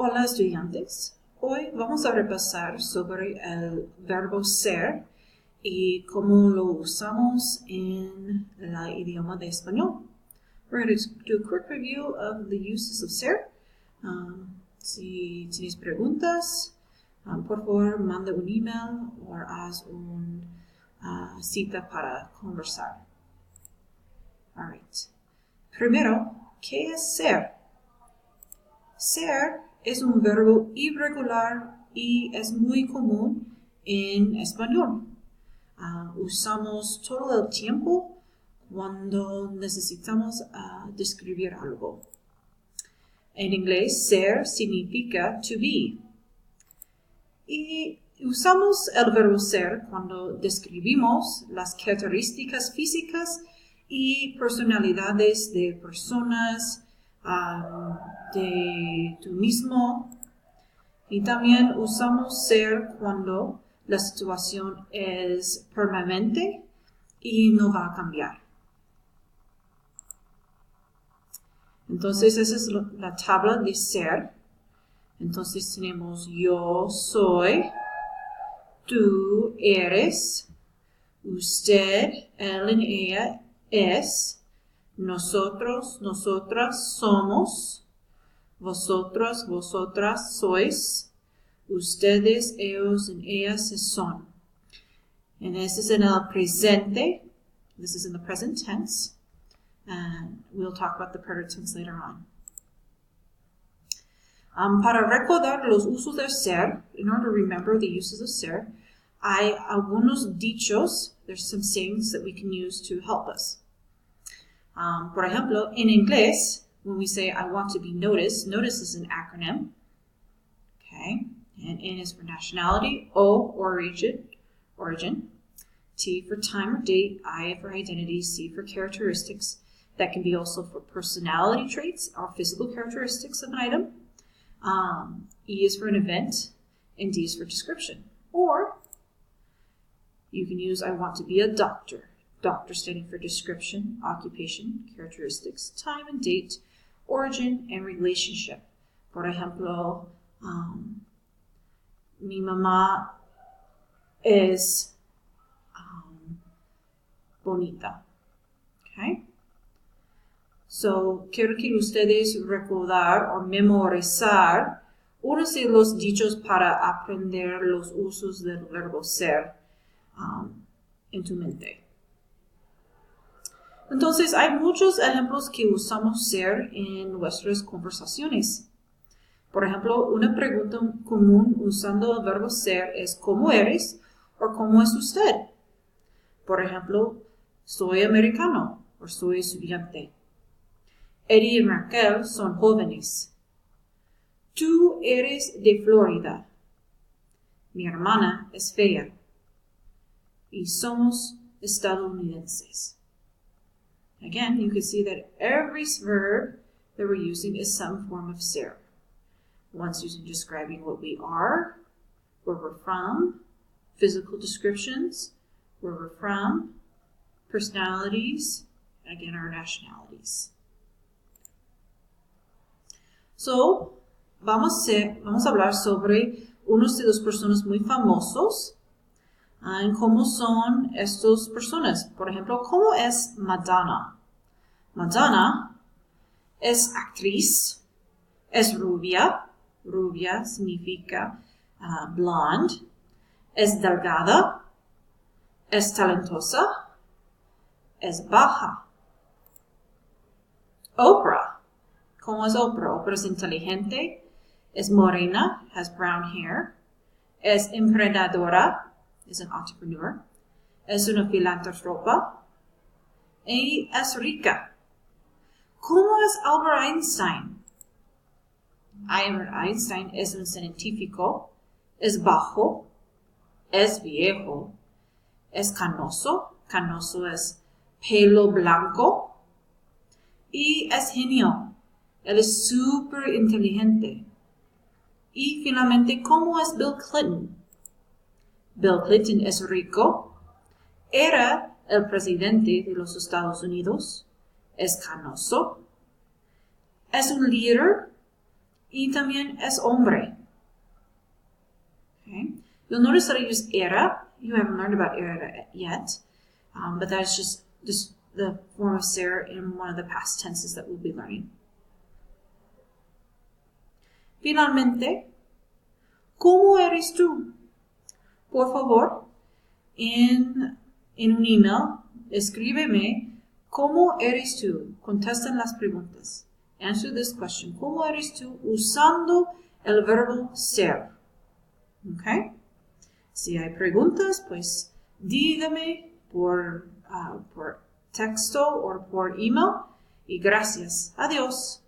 Hola estudiantes, hoy vamos a repasar sobre el verbo ser y cómo lo usamos en el idioma de español. We're going to do a quick review of the uses of ser. Si tienes preguntas, por favor manda un email o haz una cita para conversar. All right. Primero, ¿qué es ser? Ser es un verbo irregular y es muy común en español. Usamos todo el tiempo cuando necesitamos describir algo. En inglés, ser significa to be. Y usamos el verbo ser cuando describimos las características físicas y personalidades de personas, de tú mismo, y también usamos ser cuando la situación es permanente y no va a cambiar. Entonces esa es la tabla de ser. Entonces tenemos yo soy, tú eres, usted, él y ella es, nosotros, nosotras somos, vosotros, vosotras sois, ustedes, ellos, y ellas son. And this is in el presente. This is in the present tense. And we'll talk about the present tense later on. Para recordar los usos del ser, in order to remember the uses of ser, hay algunos dichos. There's some sayings that we can use to help us. Por ejemplo, in inglés, when we say, I want to be noticed, notice is an acronym. Okay. And N is for nationality, O, origin, T for time or date, I for identity, C for characteristics. That can be also for personality traits or physical characteristics of an item. E is for an event, and D is for description. Or you can use I want to be a doctor. Doctor standing for description, occupation, characteristics, time and date, origin, and relationship. Por ejemplo, mi mamá es bonita. Okay? So, quiero que ustedes recordar o memorizar unos de los dichos para aprender los usos del verbo ser en tu mente. Entonces, hay muchos ejemplos que usamos ser en nuestras conversaciones. Por ejemplo, una pregunta común usando el verbo ser es ¿cómo eres? O ¿cómo es usted? Por ejemplo, soy americano o soy estudiante. Eddie y Raquel son jóvenes. Tú eres de Florida. Mi hermana es fea. Y somos estadounidenses. Again, you can see that every verb that we're using is some form of ser. One's using describing what we are, where we're from, physical descriptions, where we're from, personalities, and again, our nationalities. So, vamos a hablar sobre unos de los personas muy famosos en cómo son estas personas. Por ejemplo, ¿cómo es Madonna? Madonna es actriz, es rubia. Rubia significa blonde. Es delgada, es talentosa, es baja. Oprah. ¿Cómo es Oprah? Oprah es inteligente, es morena, has brown hair, es emprendedora, is an entrepreneur, es una filántropa y es rica. ¿Cómo es Albert Einstein? Albert Einstein es un científico, es bajo, es viejo, es canoso es pelo blanco y es genio. Él es súper inteligente. Y finalmente, ¿cómo es Bill Clinton? Bill Clinton es rico, era el presidente de los Estados Unidos, es canoso, es un líder Y también es hombre. Okay? You'll notice that I use era. You haven't learned about era yet, but that is just the form of ser in one of the past tenses that we'll be learning. Finalmente, ¿cómo eres tú? Por favor, en un email, escríbeme, ¿cómo eres tú? Contestan las preguntas. Answer this question. ¿Cómo eres tú? Usando el verbo ser. ¿Ok? Si hay preguntas, pues dígame por texto o por email. Y gracias. Adiós.